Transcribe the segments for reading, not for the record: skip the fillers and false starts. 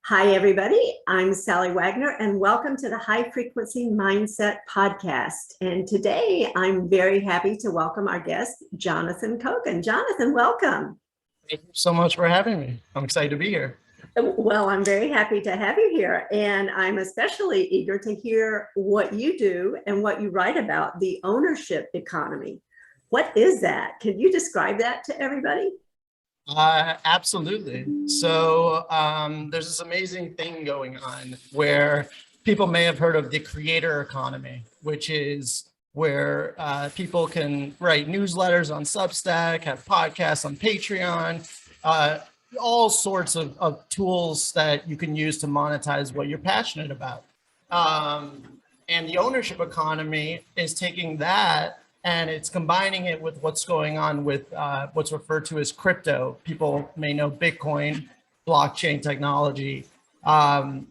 Hi, everybody. I'm Sally Wagner, and welcome to the High Frequency Mindset Podcast. And today I'm very happy to welcome our guest, Jonathan Kogan. Jonathan, welcome. Thank you so much for having me. I'm excited to be here. Well, I'm very happy to have you here, and I'm especially eager to hear what you do and what you write about, the ownership economy. What is that? Can you describe that to everybody? Absolutely. So there's this amazing thing going on where people may have heard of the creator economy, which is where people can write newsletters on Substack, have podcasts on Patreon, all sorts of tools that you can use to monetize what you're passionate about. And the ownership economy is taking that and it's combining it with what's going on with what's referred to as crypto. People may know Bitcoin, blockchain technology. And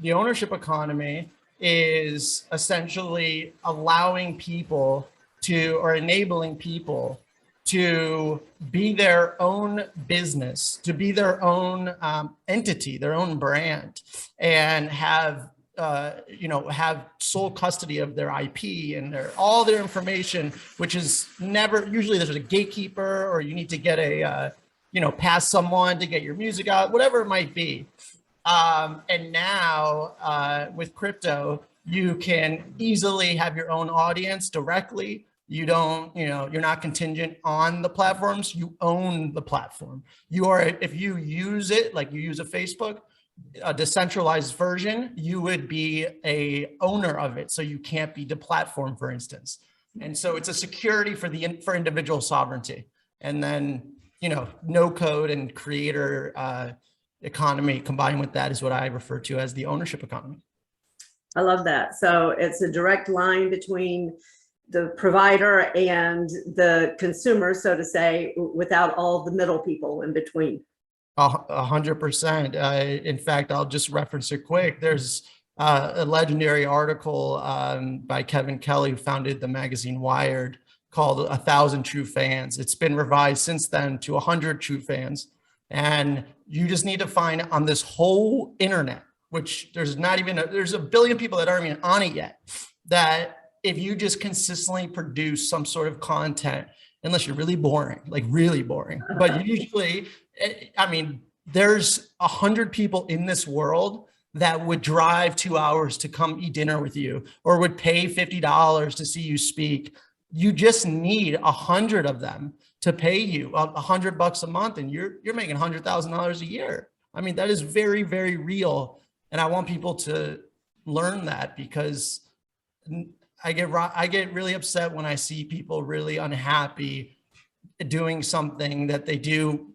the ownership economy is essentially allowing people to, or enabling people to be their own business, to be their own entity, their own brand, and have have sole custody of their IP and all their information, which is never, usually there's a gatekeeper or you need to get a, pass someone to get your music out, whatever it might be. And now with crypto, you can easily have your own audience directly. You don't, you're not contingent on the platforms, you own the platform. You are, if you use it, like you use a Facebook, a decentralized version, you would be a owner of it. So you can't be deplatformed, for instance. And so it's a security for individual sovereignty. And then, no code and creator economy combined with that is what I refer to as the ownership economy. I love that. So it's a direct line between the provider and the consumer, so to say, without all the middle people in between. 100%. In fact, I'll just reference it quick. There's a legendary article by Kevin Kelly, who founded the magazine Wired, called 1,000 True Fans. It's been revised since then to 100 True Fans. And you just need to find on this whole internet, which there's a billion people that aren't even on it yet, that if you just consistently produce some sort of content, unless you're really boring, like really boring, but usually, I mean, there's 100 people in this world that would drive 2 hours to come eat dinner with you, or would pay $50 to see you speak. You just need 100 of them to pay you $100 a month, and you're making $100,000 a year. I mean, that is very, very real. And I want people to learn that, because I get really upset when I see people really unhappy doing something that they do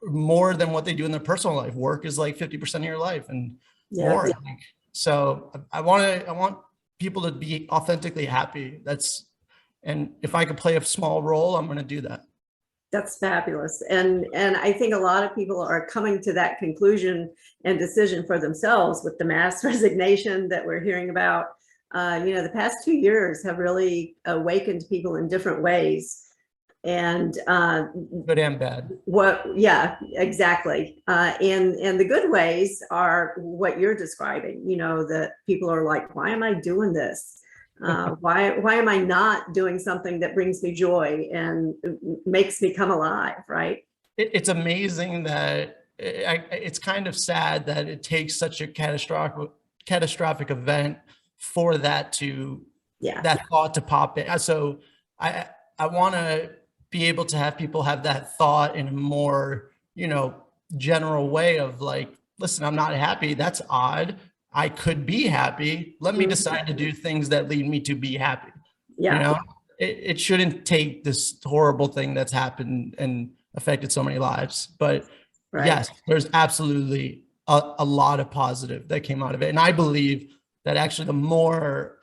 more than what they do in their personal life. Work is like 50% of your life and more, I think. So I want people to be authentically happy. And if I could play a small role, I'm going to do that. That's fabulous. And I think a lot of people are coming to that conclusion and decision for themselves with the mass resignation that we're hearing about. The past 2 years have really awakened people in different ways. And good and bad. Yeah, exactly. And the good ways are what you're describing, that people are like, why am I doing this? Why am I not doing something that brings me joy and makes me come alive, right? It's amazing that it's kind of sad that it takes such a catastrophic event for that thought to pop in. So I want to be able to have people have that thought in a more, general way of like, listen, I'm not happy. That's odd. I could be happy. Let me decide to do things that lead me to be happy. Yeah. It shouldn't take this horrible thing that's happened and affected so many lives. But right. Yes, there's absolutely a lot of positive that came out of it. And I believe that actually the more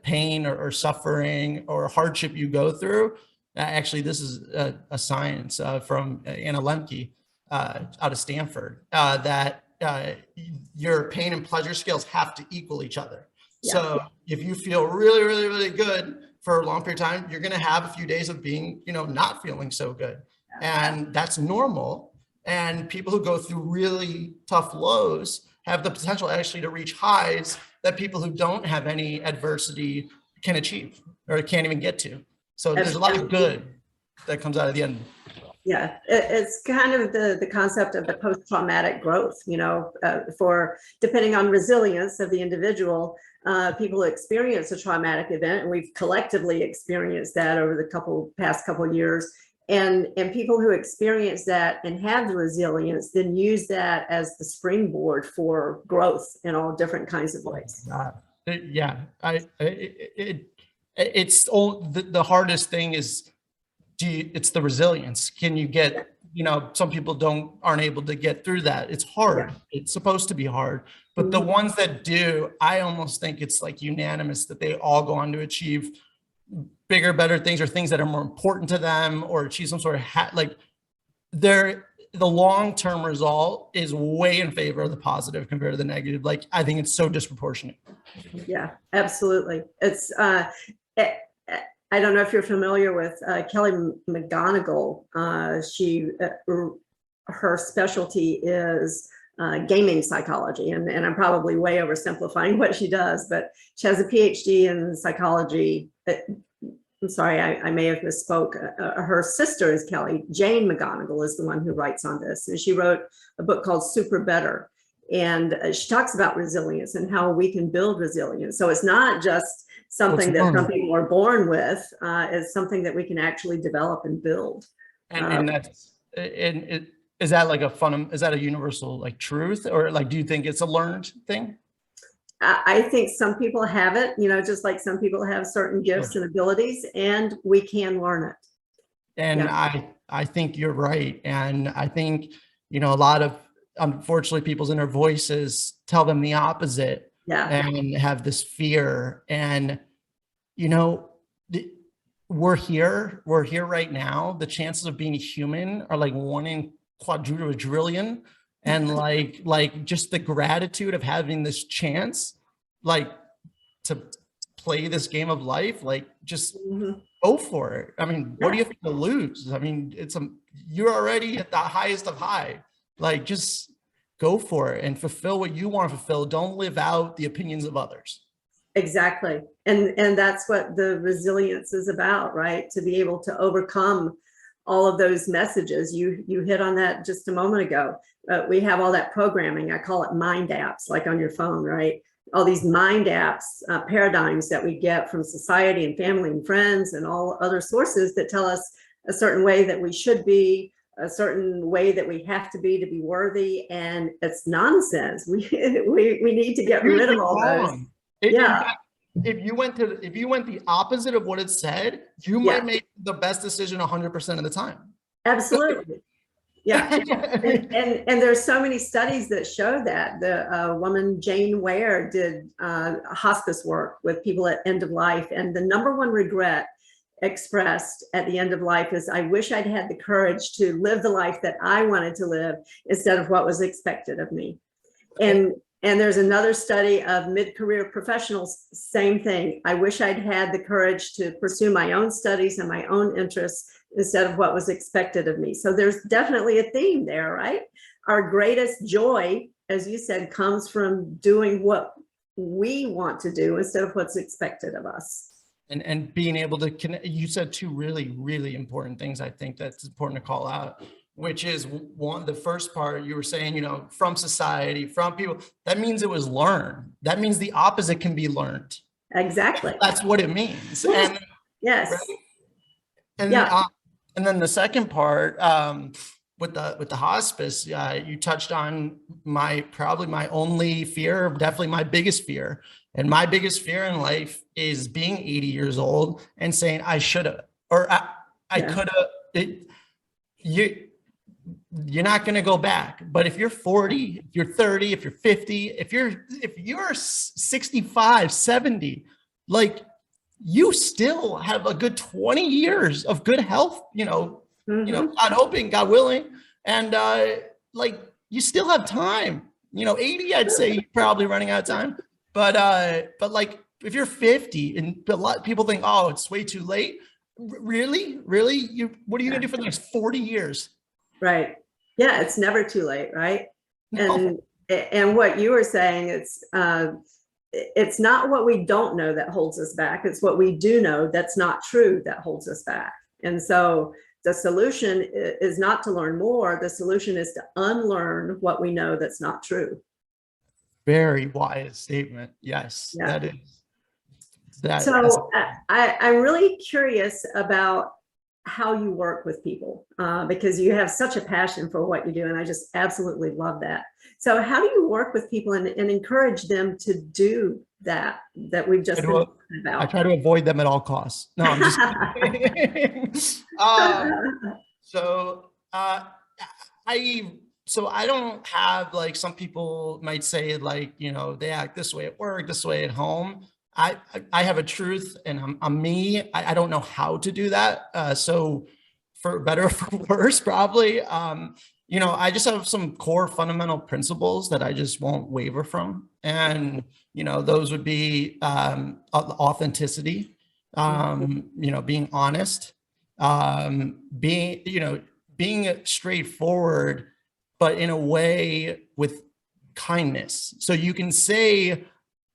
pain or suffering or hardship you go through, actually, this is a science from Anna Lemke out of Stanford, that your pain and pleasure scales have to equal each other. Yeah. So if you feel really, really, really good for a long period of time, you're going to have a few days of being, not feeling so good. And that's normal. And people who go through really tough lows have the potential actually to reach highs that people who don't have any adversity can achieve or can't even get to. So there's a lot of good that comes out of the end. Yeah, it's kind of the concept of the post-traumatic growth, for depending on resilience of the individual, people experience a traumatic event, and we've collectively experienced that over the past couple of years. And people who experience that and have the resilience then use that as the springboard for growth in all different kinds of ways. Yeah, it's all the hardest thing is, it's the resilience. Can you get, some people aren't able to get through that. It's hard. Yeah. It's supposed to be hard, but the ones that do, I almost think it's like unanimous that they all go on to achieve bigger, better things, or things that are more important to them, or achieve some sort of the long-term result is way in favor of the positive compared to the negative. Like, I think it's so disproportionate. Yeah, absolutely. It's, I don't know if you're familiar with Kelly McGonigal. Her specialty is gaming psychology, and I'm probably way oversimplifying what she does, but she has a PhD in psychology. I'm sorry, I may have misspoke. Her sister is Kelly. Jane McGonigal is the one who writes on this, and she wrote a book called Super Better, and she talks about resilience and how we can build resilience. So it's not just something that some people are born with, is something that we can actually develop and build. And is that like is that a universal like truth, or like, do you think it's a learned thing? I think some people have it, just like some people have certain gifts and abilities, and we can learn it. And yeah. I think you're right. And I think, a lot of, unfortunately, people's inner voices tell them the opposite. Yeah. And have this fear. And, we're here right now. The chances of being human are like 1 in quadrillion. And like just the gratitude of having this chance, like, to play this game of life, like, just go for it. I mean, what do you have to lose? I mean, you're already at the highest of high. Like, just go for it and fulfill what you want to fulfill. Don't live out the opinions of others. Exactly. And that's what the resilience is about, right? To be able to overcome all of those messages. You hit on that just a moment ago. We have all that programming. I call it mind apps, like on your phone, right? All these mind apps, paradigms that we get from society and family and friends and all other sources that tell us a certain way that we should be, a certain way that we have to be worthy. And it's nonsense. We need to get rid of all those. If you went the opposite of what it said, you might make the best decision 100% of the time. Absolutely. Yeah. and there's so many studies that show that. The woman Jane Ware did hospice work with people at end of life, and the #1 regret expressed at the end of life is, I wish I'd had the courage to live the life that I wanted to live instead of what was expected of me. And there's another study of mid-career professionals, same thing. I wish I'd had the courage to pursue my own studies and my own interests instead of what was expected of me. So there's definitely a theme there, right? Our greatest joy, as you said, comes from doing what we want to do instead of what's expected of us. And being able to connect. You said 2 really, really important things. I think that's important to call out, which is one, the first part you were saying, from society, from people, that means it was learned. That means the opposite can be learned. Exactly. That's what it means. Yes. And, yes. Right? And, and then the second part, with the hospice, you touched on probably my only fear, definitely my biggest fear. And my biggest fear in life is being 80 years old and saying I should have, or I could have. You're not going to go back. But if you're 40, if you're 30, if you're 50, if you're 65, 70, like, you still have a good 20 years of good health, God hoping, God willing. And like, you still have time, 80, I'd say you're probably running out of time. But like, if you're 50 and a lot of people think, oh, it's way too late. Really? What are you going to do for the next 40 years? Right. Yeah, it's never too late, right? No. And what you were saying, it's not what we don't know that holds us back. It's what we do know that's not true that holds us back. And so the solution is not to learn more. The solution is to unlearn what we know that's not true. Very wise statement. Yes, Yeah. that is that. So I'm really curious about how you work with people because you have such a passion for what you do, and I just absolutely love that. So how do you work with people and encourage them to do that we've just been talking I about? try to avoid them at all costs. No, I'm just kidding. So I don't have, like, some people might say, like, they act this way at work, this way at home. I have a truth, and I'm me. I don't know how to do that. So for better or for worse, probably, I just have some core fundamental principles that I just won't waver from. And, those would be authenticity, being honest, being straightforward, but in a way with kindness. So you can say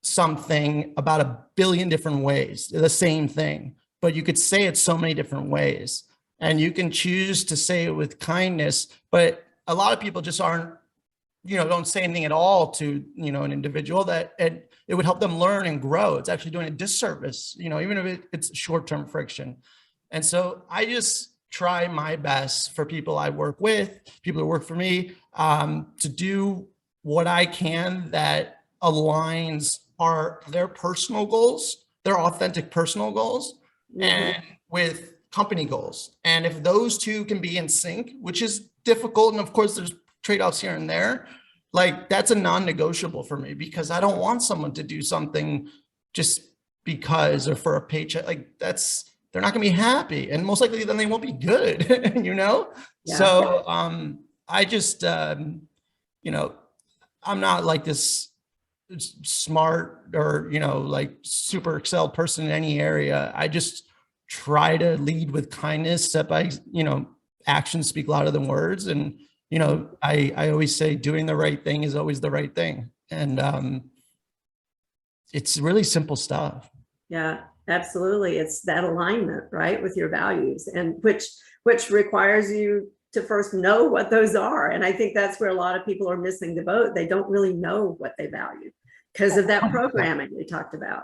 something about a billion different ways, the same thing, but you could say it so many different ways, and you can choose to say it with kindness. But a lot of people just don't say anything at all to, an individual that it would help them learn and grow. It's actually doing a disservice, even if it's short-term friction. And so I just try my best for people I work with, people who work for me, to do what I can that aligns their personal goals, their authentic personal goals, and with company goals. And if those two can be in sync, which is difficult, and of course there's trade-offs here and there, like, that's a non-negotiable for me, because I don't want someone to do something just because or for a paycheck. Like, they're not gonna be happy, and most likely then they won't be good. Yeah. So I just I'm not like this smart or like super excelled person in any area. I just try to lead with kindness, set by actions speak louder than words. And I always say doing the right thing is always the right thing. And it's really simple stuff. Yeah, absolutely. It's that alignment, right, with your values, and which requires you to first know what those are. And I think that's where a lot of people are missing the boat. They don't really know what they value because of that programming we talked about.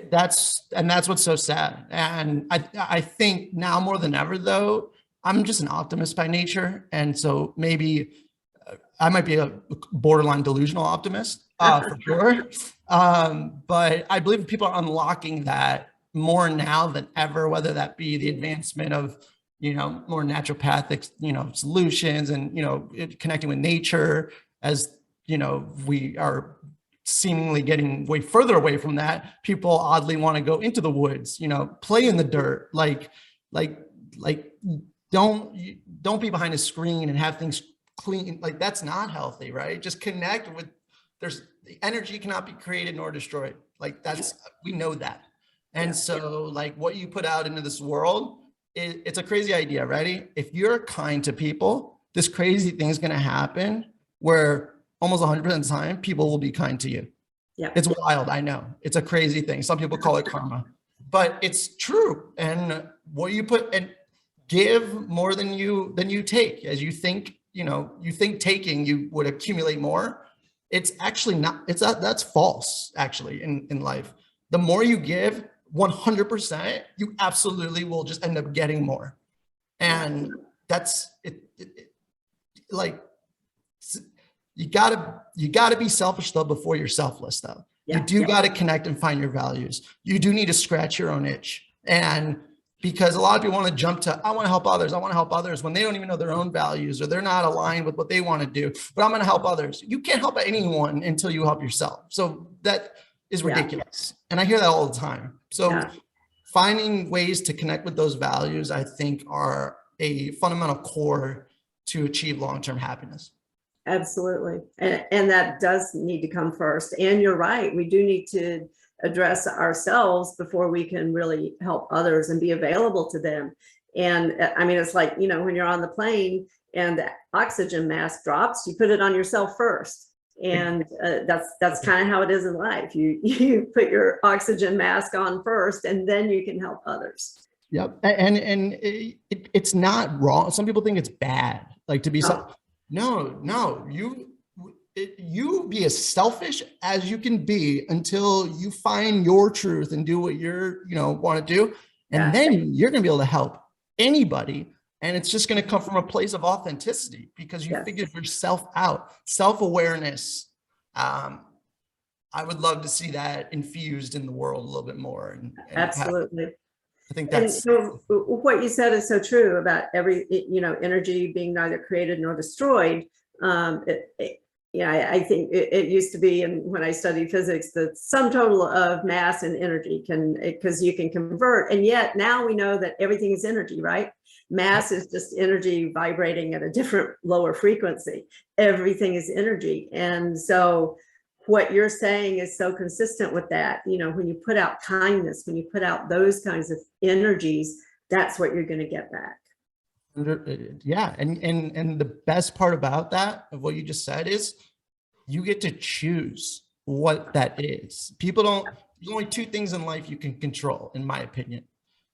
That's what's so sad. And I think now more than ever, though, I'm just an optimist by nature. And so maybe I might be a borderline delusional optimist, for sure. But I believe people are unlocking that more now than ever, whether that be the advancement of, more naturopathic, solutions, and, connecting with nature, as, we are seemingly getting way further away from that. People oddly want to go into the woods, play in the dirt, like don't be behind a screen and have things clean. Like, that's not healthy, right? Just connect with, the energy cannot be created nor destroyed. Like, we know that. And so, like, what you put out into this world, it's a crazy idea, right? If you're kind to people, this crazy thing is going to happen where almost 100% of the time people will be kind to you. Yeah. It's wild. I know it's a crazy thing. Some people call it karma, but it's true. And what you put and give more than you take. As you think, you think taking, you would accumulate more. It's actually not, that's false, actually, in life. The more you give, 100%, you absolutely will just end up getting more. And that's it. Like, you gotta be selfish, though, before you're selfless, though. You do gotta connect and find your values. You do need to scratch your own itch. And because a lot of people want to jump to, I want to help others, when they don't even know their own values, or they're not aligned with what they want to do, but I'm going to help others. You can't help anyone until you help yourself. So that is ridiculous. And I hear that all the time. So finding ways to connect with those values, I think, are a fundamental core to achieve long-term happiness. Absolutely. And that does need to come first. And you're right. We do need to address ourselves before we can really help others and be available to them. And I mean, it's like, when you're on the plane and the oxygen mask drops, you put it on yourself first. And that's kind of how it is in life. You put your oxygen mask on first, and then you can help others. Yep. And it's not wrong. Some people think it's bad, like to be no, you be as selfish as you can be until you find your truth and do what you're, want to do. And then you're going to be able to help anybody. And it's just going to come from a place of authenticity because you figured yourself out, self-awareness. I would love to see that infused in the world a little bit more. And absolutely. I think that's what you said is so true about energy being neither created nor destroyed. I think it used to be, and when I studied physics, the sum total of mass and energy because you can convert. And yet now we know that everything is energy, right? Mass is just energy vibrating at a different lower frequency. Everything is energy. And so what you're saying is so consistent with that. When you put out kindness, when you put out those kinds of energies, that's what you're going to get back. Yeah. And the best part about that, of what you just said, is you get to choose what that is. There's only two things in life you can control, in my opinion: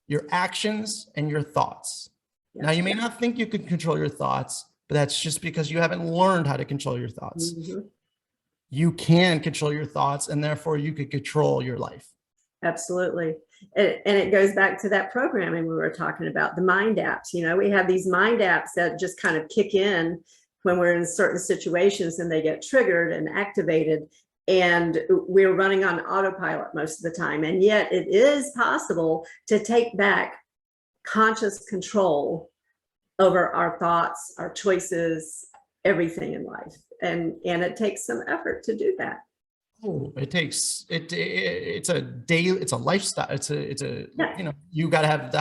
your actions and your thoughts. Now, you may not think you can control your thoughts, but that's just because you haven't learned how to control your thoughts. You can control your thoughts, and therefore you could control your life. Absolutely. And it goes back to that programming we were talking about, the mind apps. We have these mind apps that just kind of kick in when we're in certain situations and they get triggered and activated. And we're running on autopilot most of the time. And yet it is possible to take back conscious control over our thoughts, our choices, everything in life. And it takes some effort to do that. Oh, it's a lifestyle. You got to have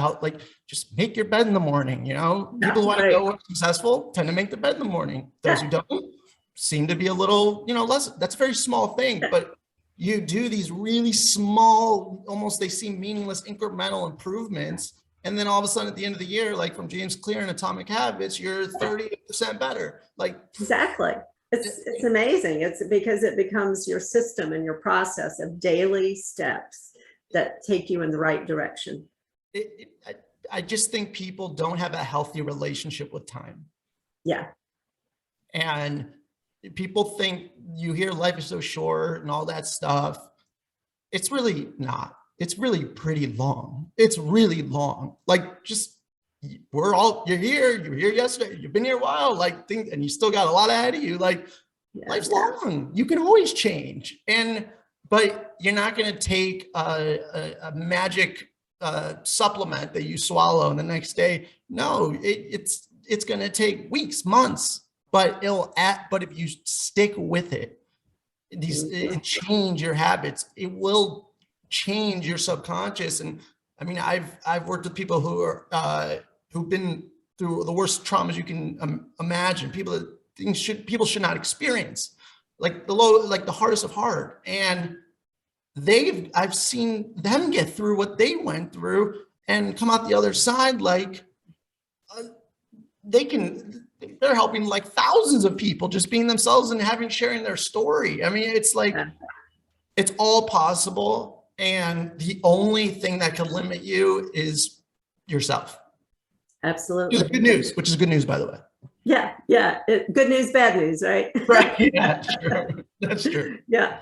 just make your bed in the morning. People who want to go successful tend to make the bed in the morning. Those who don't seem to be a little, less. That's a very small thing, but you do these really small, almost they seem meaningless incremental improvements. And then all of a sudden at the end of the year, like from James Clear and Atomic Habits, you're 30% better. Exactly. It's amazing. It's because it becomes your system and your process of daily steps that take you in the right direction. I just think people don't have a healthy relationship with time. Yeah. And people think, you hear life is so short and all that stuff. It's really not. It's really pretty long. It's really long. You're here, you were here yesterday, you've been here a while, and you still got a lot ahead of you. Life's long. You can always change. But you're not going to take a magic supplement that you swallow and the next day. No, it's going to take weeks, months, but if you stick with it, and change your habits, it will change your subconscious. And I mean, I've worked with people who are who've been through the worst traumas you can imagine. People should not experience, the hardest of hard. And I've seen them get through what they went through and come out the other side they're helping thousands of people just being themselves and sharing their story. I mean, it's it's all possible. And the only thing that can limit you is yourself. Absolutely. Which is good news, by the way. Yeah. Good news, bad news, right? Right. Yeah, sure. That's true. Yeah.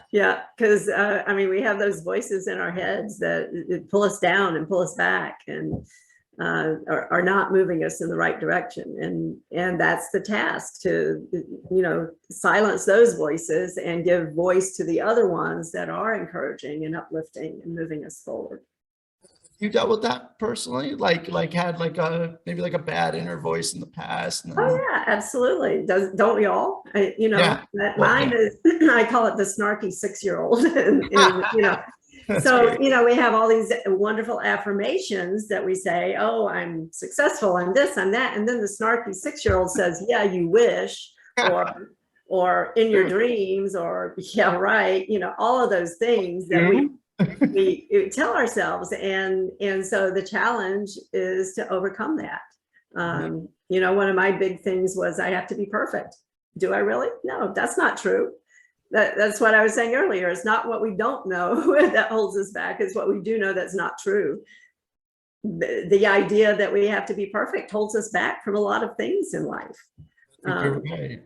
Because we have those voices in our heads that pull us down and pull us back and are not moving us in the right direction. And that's the task, to silence those voices and give voice to the other ones that are encouraging and uplifting and moving us forward. You dealt with that personally, had maybe a bad inner voice in the past? Oh yeah, absolutely. Don't we all? Mine is, I call it the snarky 6-year-old. So we have all these wonderful affirmations that we say, oh, I'm successful, I'm this, I'm that, and then the snarky 6-year-old says, yeah, you wish, or in your dreams, or yeah, right, all of those things that we tell ourselves. And so the challenge is to overcome that. You know, one of my big things was I have to be perfect. Do I really? No, that's not true. That's what I was saying earlier. It's not what we don't know that holds us back. It's what we do know that's not true. The idea that we have to be perfect holds us back from a lot of things in life. You're right.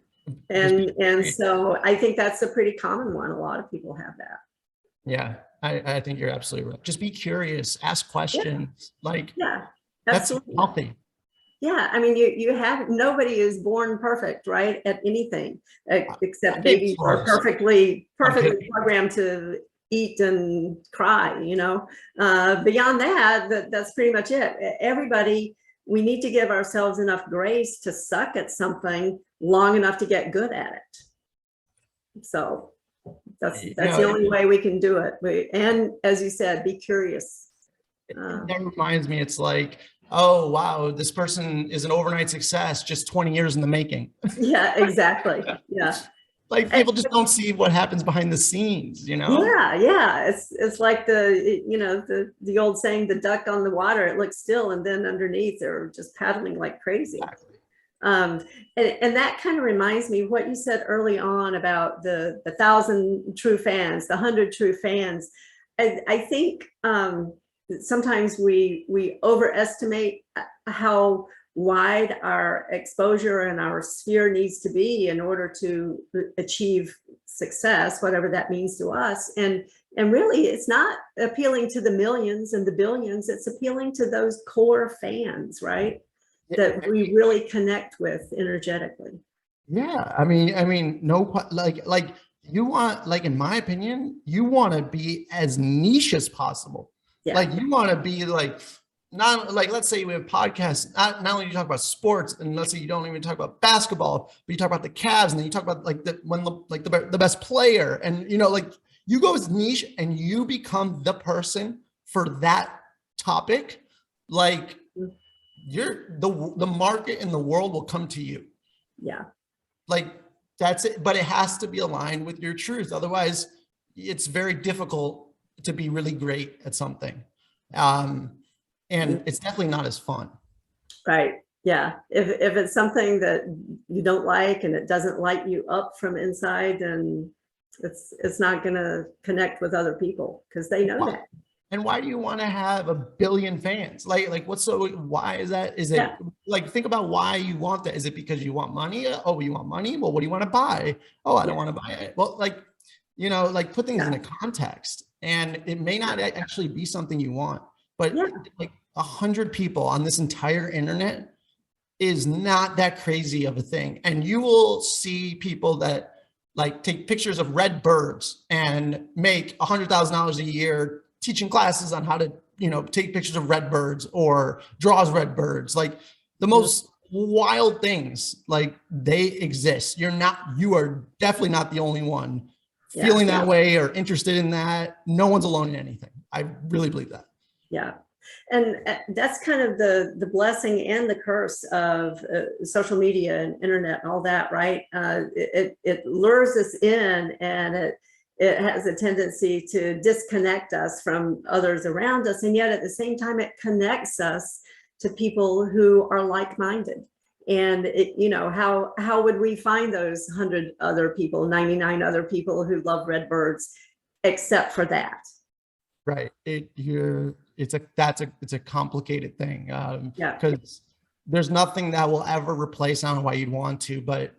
And so I think that's a pretty common one. A lot of people have that. Yeah, I think you're absolutely right. Just be curious, ask questions. Like, Yeah, that's absolutely. healthy. Yeah, I mean, you have, nobody is born perfect, right, at anything, except babies are perfectly programmed to eat and cry, you know. Beyond that, that's pretty much it. Everybody, we need to give ourselves enough grace to suck at something long enough to get good at it. So that's the only way we can do it. And as you said, be curious. That reminds me, it's like, oh, wow, this person is an overnight success, just 20 years in the making. Yeah, exactly. Yeah. Like people just don't see what happens behind the scenes, you know? Yeah. It's like the old saying, the duck on the water, it looks still, and then underneath they're just paddling like crazy. Exactly. And that kind of reminds me what you said early on about the 1,000 true fans, the 100 true fans. I think sometimes we overestimate how wide our exposure and our sphere needs to be in order to achieve success, whatever that means to us. And really, it's not appealing to the millions and the billions. It's appealing to those core fans, right? That we really connect with energetically. Yeah, I mean, no, like you want, like in my opinion, you want to be as niche as possible. Yeah. Like you want to be like, not like, let's say we have podcasts, not only you talk about sports, and let's say you don't even talk about basketball, but you talk about the Cavs, and then you talk about like the best player, and you know, like you go as niche and you become the person for that topic. Like you're the market in the world will come to you. Yeah. Like that's it, but it has to be aligned with your truth. Otherwise, it's very difficult to be really great at something. And it's definitely not as fun. Right. Yeah. If it's something that you don't like and it doesn't light you up from inside, then it's not going to connect with other people because they know that. And why do you want to have 1 billion fans? Like what's so, why is that? Is it like, think about why you want that. Is it because you want money? Oh, you want money? Well, what do you want to buy? Oh, I don't want to buy it. Well, like, you know, like put things into context, and it may not actually be something you want, but like 100 people on this entire internet is not that crazy of a thing. And you will see people that like take pictures of red birds and make $100,000 a year teaching classes on how to, you know, take pictures of red birds or draws red birds, like the most wild things, like they exist. You are definitely not the only one feeling that way or interested in that. No one's alone in anything. I really believe that. Yeah. And that's kind of the blessing and the curse of social media and internet and all that, right? It lures us in, and it has a tendency to disconnect us from others around us. And yet at the same time, it connects us to people who are like-minded. And you know, how would we find those 100 other people, 99 other people who love red birds, except for that? Right. It's a complicated thing. Because there's nothing that will ever replace, I don't know why you'd want to, but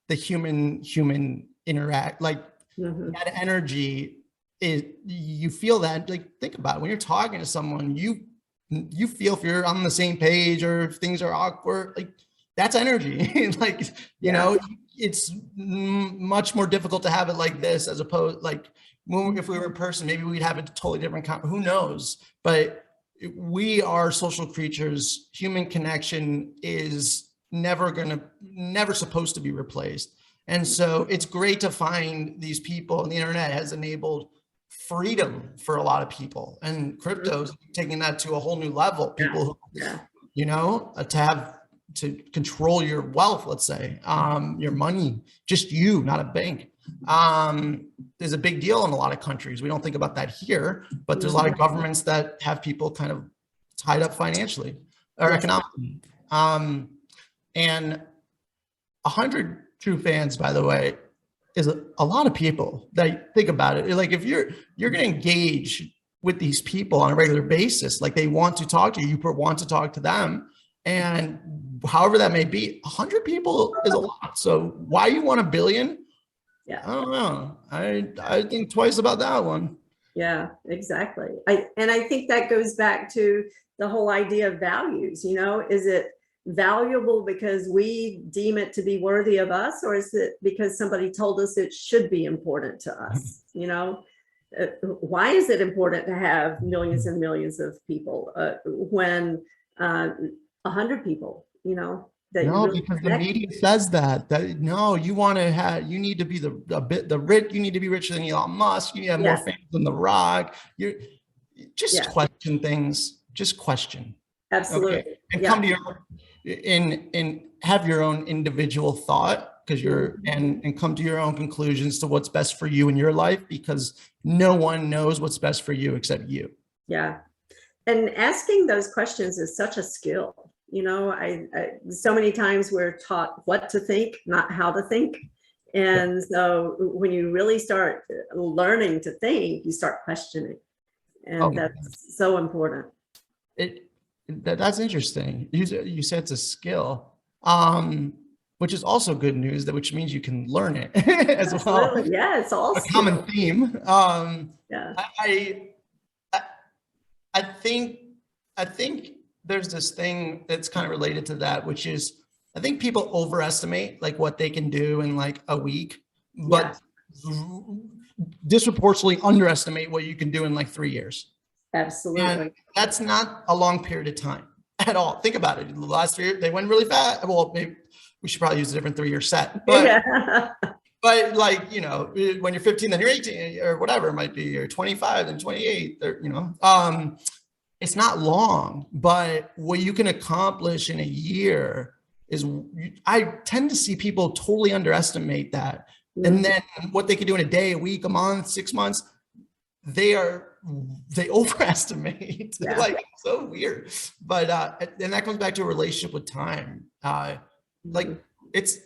the human interact, like that energy is, you feel that, like, think about it. When you're talking to someone, you feel if you're on the same page or if things are awkward, like that's energy. Like, you know, it's much more difficult to have it like this, as opposed, like, if we were in person, maybe we'd have a totally different, who knows? But we are social creatures. Human connection is never supposed to be replaced. And so it's great to find these people, and the internet has enabled freedom for a lot of people, and crypto's taking that to a whole new level. People who, you know, to control your wealth, let's say, your money, just you, not a bank. There's a big deal in a lot of countries. We don't think about that here, but there's a lot of governments that have people kind of tied up financially or economically. And 100 true fans, by the way, is a lot of people that think about it. Like if you're going to engage with these people on a regular basis, like they want to talk to you, you want to talk to them. And however that may be, 100 people is a lot. So why you want 1 billion? Yeah. I don't know. I think twice about that one. Yeah, exactly. I think that goes back to the whole idea of values. Is it valuable because we deem it to be worthy of us, or is it because somebody told us it should be important to us? Why is it important to have millions and millions of people when 100 people, that No, really because the media says that no, you want to have, you need to be the rich, you need to be richer than Elon Musk, you need to have more fans than The Rock. You just question things, just question. Absolutely. Okay. And come to your and have your own individual thought, because and come to your own conclusions to what's best for you in your life, because no one knows what's best for you except you. Yeah. And asking those questions is such a skill. I so many times we're taught what to think, not how to think. And so when you really start learning to think, you start questioning. And that's so important. That's interesting. You said it's a skill, which is also good news, which means you can learn it as well. Yeah, it's all a common theme. Yeah. I think there's this thing that's kind of related to that, which is I think people overestimate like what they can do in like a week, but disproportionately underestimate what you can do in like 3 years. Absolutely. And that's not a long period of time at all. Think about it. The last 3 years, they went really fast. Well, maybe we should probably use a different 3-year set. But, but like, when you're 15, then you're 18 or whatever it might be, or 25 and 28, it's not long, but what you can accomplish in a year is, I tend to see people totally underestimate that. And then what they can do in a day, a week, a month, 6 months, they overestimate. They're like, so weird. But and that comes back to a relationship with time. Like it's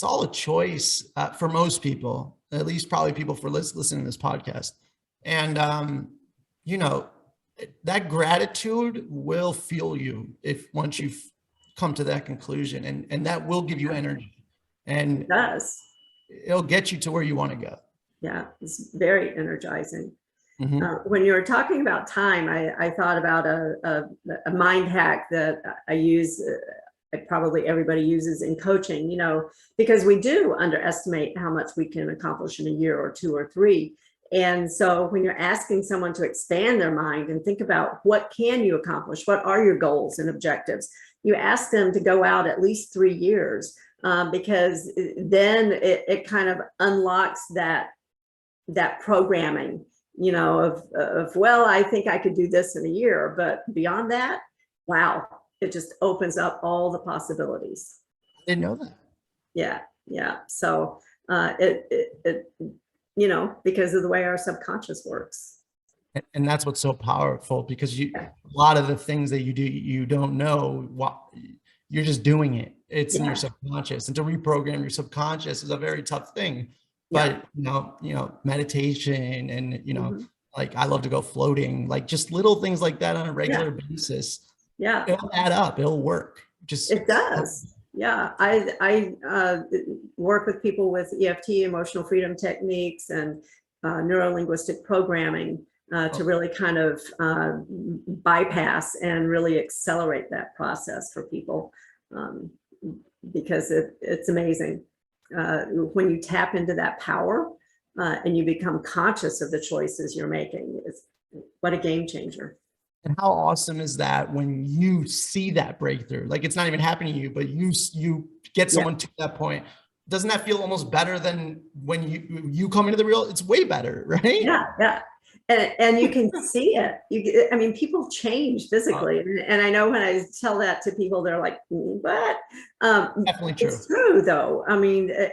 all a choice for most people, at least probably people for listening to this podcast. And that gratitude will fuel you once you've come to that conclusion, and that will give you energy, and it'll get you to where you want to go. Yeah, it's very energizing. When you were talking about time, I thought about a mind hack that I use, probably everybody uses in coaching, because we do underestimate how much we can accomplish in a year or 2 or 3. And so when you're asking someone to expand their mind and think about what can you accomplish, what are your goals and objectives, you ask them to go out at least 3 years, because then it kind of unlocks that programming, of well, I think I could do this in a year, but beyond that, wow, it just opens up all the possibilities. I didn't know that. Yeah. So because of the way our subconscious works. And that's what's so powerful, because a lot of the things that you do, you don't know what you're just doing it. It's in your subconscious, and to reprogram your subconscious is a very tough thing. But meditation and like I love to go floating, like just little things like that on a regular basis. Yeah, it'll add up. It'll work. It does. Yeah, I work with people with EFT, emotional freedom techniques, and neuro-linguistic programming to really kind of bypass and really accelerate that process for people, because it's amazing when you tap into that power and you become conscious of the choices you're making. What a game changer. And how awesome is that when you see that breakthrough? Like it's not even happening to you, but you get someone to that point. Doesn't that feel almost better than when you come into the real? It's way better, right? Yeah. And you can see it. People change physically. And I know when I tell that to people, they're like, what? Definitely true. It's true, though.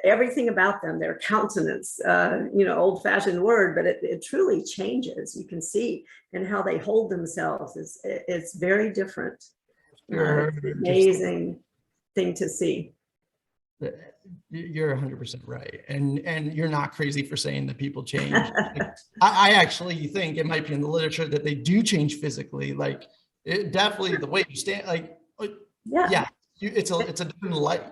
Everything about them, their countenance, old fashioned word, but it truly changes. You can see, and how they hold themselves it's very different. It's amazing thing to see. You're 100% right. And you're not crazy for saying that people change. I actually think it might be in the literature that they do change physically. Like it definitely the way you stand, Yeah, it's a different light.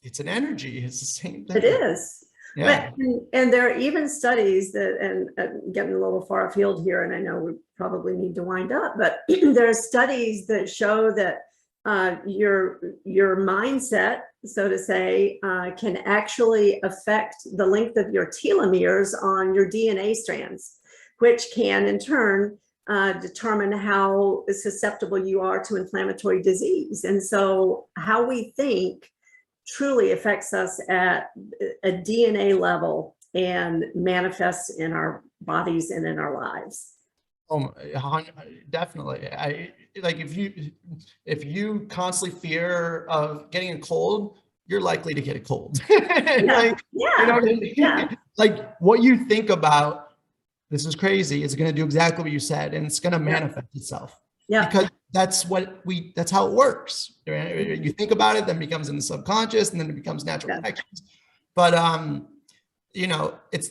It's an energy. It's the same thing. it is. Yeah. And there are even studies that, and getting a little far afield here, and I know we probably need to wind up, but there are studies that show that your mindset, so to say, can actually affect the length of your telomeres on your DNA strands, which can in turn determine how susceptible you are to inflammatory disease. And so how we think truly affects us at a DNA level and manifests in our bodies and in our lives. Oh, definitely. Like if you constantly fear of getting a cold, you're likely to get a cold. Like, you know what I mean? Yeah. Like what you think about, this is crazy. It's going to do exactly what you said, and it's going to manifest itself. Yeah. Because that's how it works. You think about it, then it becomes in the subconscious, and then it becomes natural actions. But you know, it's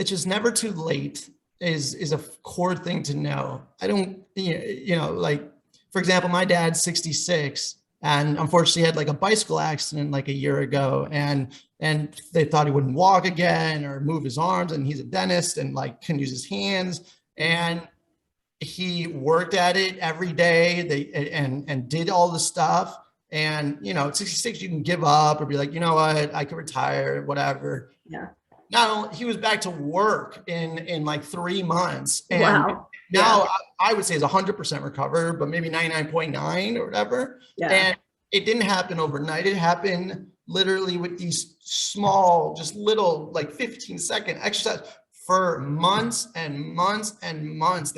just never too late is a core thing to know. I don't, you know, like, for example, my dad's 66 and unfortunately had like a bicycle accident like a year ago, and they thought he wouldn't walk again or move his arms, and he's a dentist and like can use his hands, and he worked at it every day. And did all the stuff. And, you know, at 66, you can give up or be like, you know what, I could retire, whatever. Yeah. Now he was back to work in like 3 months. And wow. Now I would say is 100% recovered, but maybe 99.9 or whatever. Yeah. And it didn't happen overnight. It happened literally with these small, just little, like 15-second exercise for months and months and months.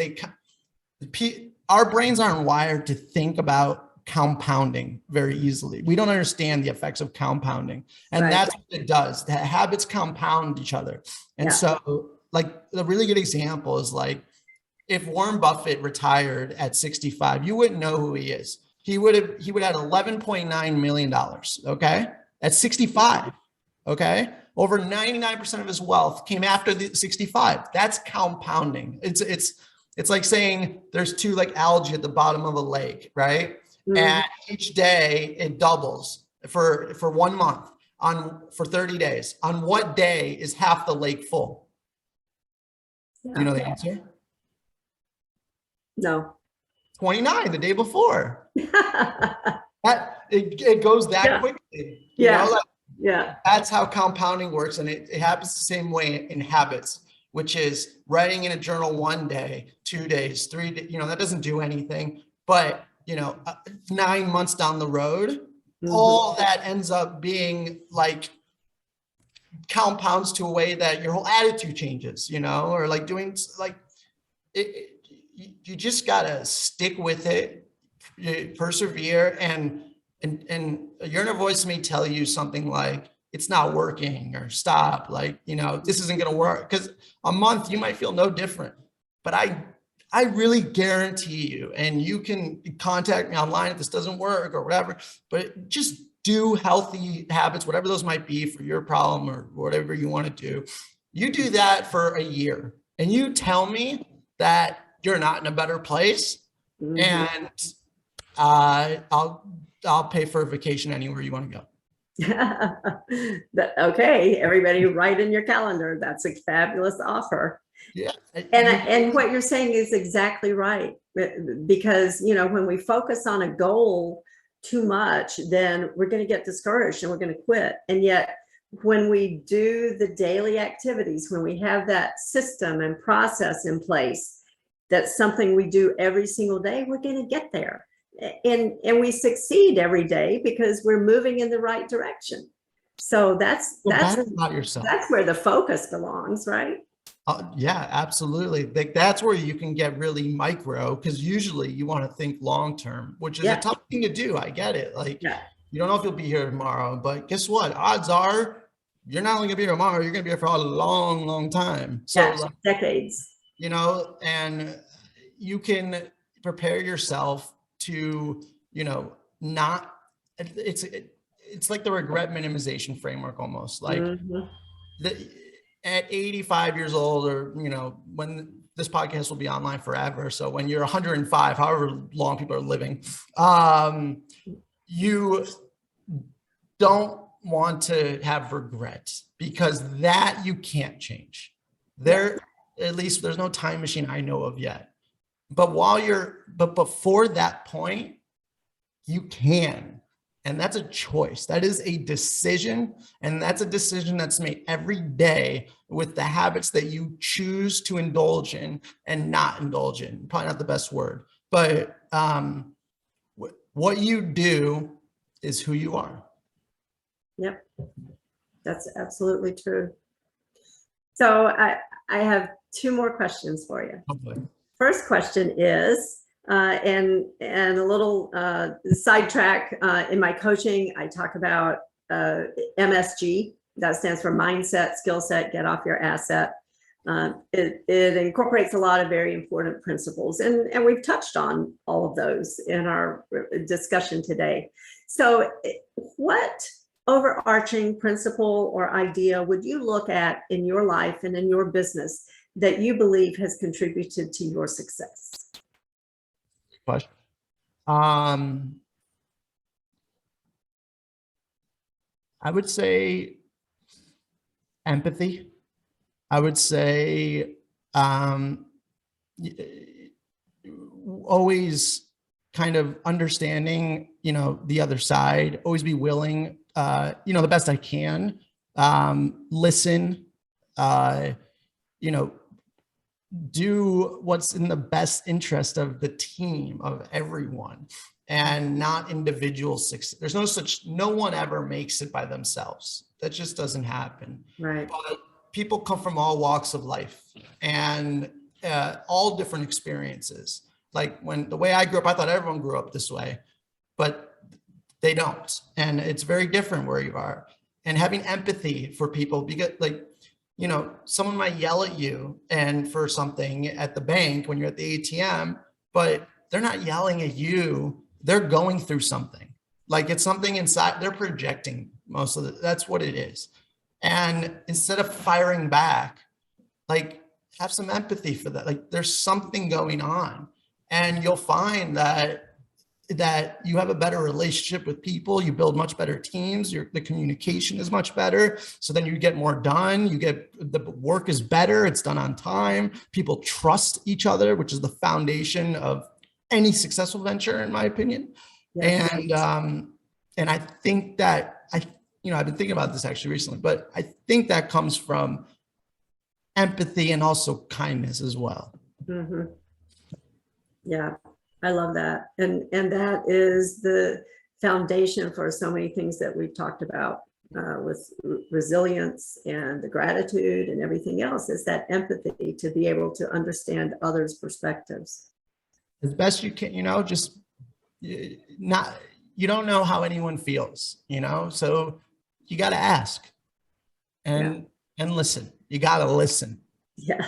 Our brains aren't wired to think about compounding very easily. We don't understand the effects of compounding, and that's what it does. The habits compound each other. And so, like, a really good example is like if Warren Buffett retired at 65, you wouldn't know who he is. He would have had $11.9 million. Okay, at 65. Okay, over 99% of his wealth came after the 65. That's compounding. It's like saying there's two like algae at the bottom of a lake, right? Mm-hmm. And each day it doubles for 1 month for 30 days. On what day is half the lake full? Yeah. You know the answer? No. 29, the day before. It goes that quickly. You know, like, that's how compounding works. And it happens the same way in habits, which is writing in a journal 1 day, 2 days, 3 days, you know, that doesn't do anything. But, you know, 9 months down the road, all that ends up being like compounds to a way that your whole attitude changes, you know, or like doing like, you just gotta stick with it, persevere, and your inner voice may tell you something like, it's not working, or stop, like, you know, this isn't going to work, because a month you might feel no different. But I really guarantee you, and you can contact me online if this doesn't work or whatever, but just do healthy habits, whatever those might be for your problem or whatever you want to do. You do that for a year and you tell me that you're not in a better place, and I'll pay for a vacation anywhere you want to go. Okay, everybody write in your calendar. That's a fabulous offer. Yeah. And what you're saying is exactly right, because, you know, when we focus on a goal too much, then we're going to get discouraged and we're going to quit. And yet when we do the daily activities, when we have that system and process in place, that's something we do every single day, we're going to get there. And we succeed every day because we're moving in the right direction. So that's about yourself. That's where the focus belongs, right? Yeah, absolutely. Like that's where you can get really micro, because usually you want to think long term, which is a tough thing to do. I get it. Like you don't know if you'll be here tomorrow, but guess what? Odds are you're not only gonna be here tomorrow, you're gonna be here for a long, long time. So like, decades. You know, and you can prepare yourself to, you know, not, it's like the regret minimization framework almost. Like Mhm. at 85 years old, or, you know, when this podcast will be online forever. So when you're 105, however long people are living, you don't want to have regrets, because that you can't change. There, at least there's no time machine I know of yet. But but before that point, you can. And that's a choice. That is a decision. And that's a decision that's made every day with the habits that you choose to indulge in and not indulge in. Probably not the best word, but what you do is who you are. Yep, that's absolutely true. So I have two more questions for you. Hopefully. First question is, and a little sidetrack, in my coaching, I talk about MSG. That stands for mindset, skill set, get off your asset. It incorporates a lot of very important principles, and we've touched on all of those in our discussion today. So what overarching principle or idea would you look at in your life and in your business that you believe has contributed to your success? Question. I would say empathy. I would say always kind of understanding, you know, the other side, always be willing, you know, the best I can, listen, you know, do what's in the best interest of the team, of everyone, and not individual success. There's no one ever makes it by themselves. That just doesn't happen. Right. But people come from all walks of life and all different experiences. Like when the way I grew up, I thought everyone grew up this way, but they don't. And it's very different where you are. And having empathy for people, because like, you know, someone might yell at you and for something at the bank when you're at the ATM, but they're not yelling at you. They're going through something. Like it's something inside, they're projecting most of it. That's what it is. And instead of firing back, like have some empathy for that. Like there's something going on, and you'll find that you have a better relationship with people. You build much better teams. The communication is much better. So then you get more done. The work is better. It's done on time. People trust each other, which is the foundation of any successful venture, in my opinion. Yes. And I think that I've been thinking about this actually recently, but I think that comes from empathy and also kindness as well. Mm-hmm. Yeah. I love that. And that is the foundation for so many things that we've talked about with resilience and the gratitude and everything else, is that empathy to be able to understand others' perspectives. As best you can, you know, just you don't know how anyone feels, you know, so you got to ask and listen. You got to listen. Yeah.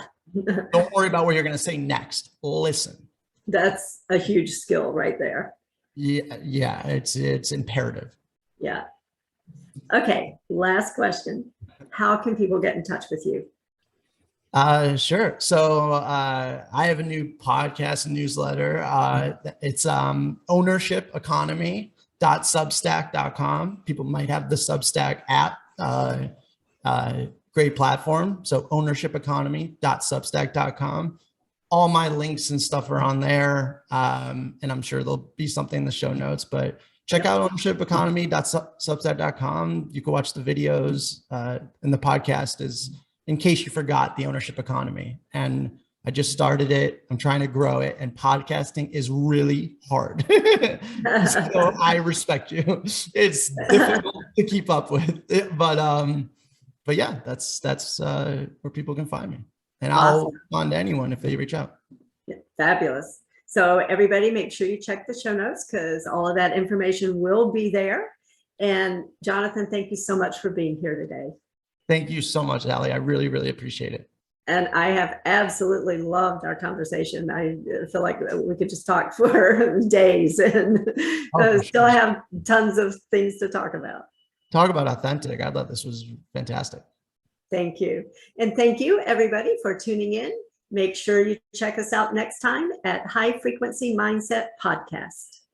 Don't worry about what you're going to say next. Listen. That's a huge skill right there. Yeah, it's imperative. Yeah. Okay, last question. How can people get in touch with you? Sure. So I have a new podcast and newsletter. It's ownershipeconomy.substack.com. People might have the Substack app. Great platform. So ownershipeconomy.substack.com. All my links and stuff are on there. And I'm sure there'll be something in the show notes, but check out ownershipeconomy.substack.com. You can watch the videos, and the podcast is, in case you forgot, the Ownership Economy. And I just started it. I'm trying to grow it, and podcasting is really hard. So I respect you. It's difficult to keep up with it, but yeah, that's where people can find me. And I'll respond to anyone if they reach out. Yeah, fabulous. So everybody, make sure you check the show notes, because all of that information will be there. And Jonathan, thank you so much for being here today. Thank you so much, Allie. I really, really appreciate it. And I have absolutely loved our conversation. I feel like we could just talk for days and still have tons of things to talk about. Talk about authentic. I thought this was fantastic. Thank you. And thank you, everybody, for tuning in. Make sure you check us out next time at High Frequency Mindset Podcast.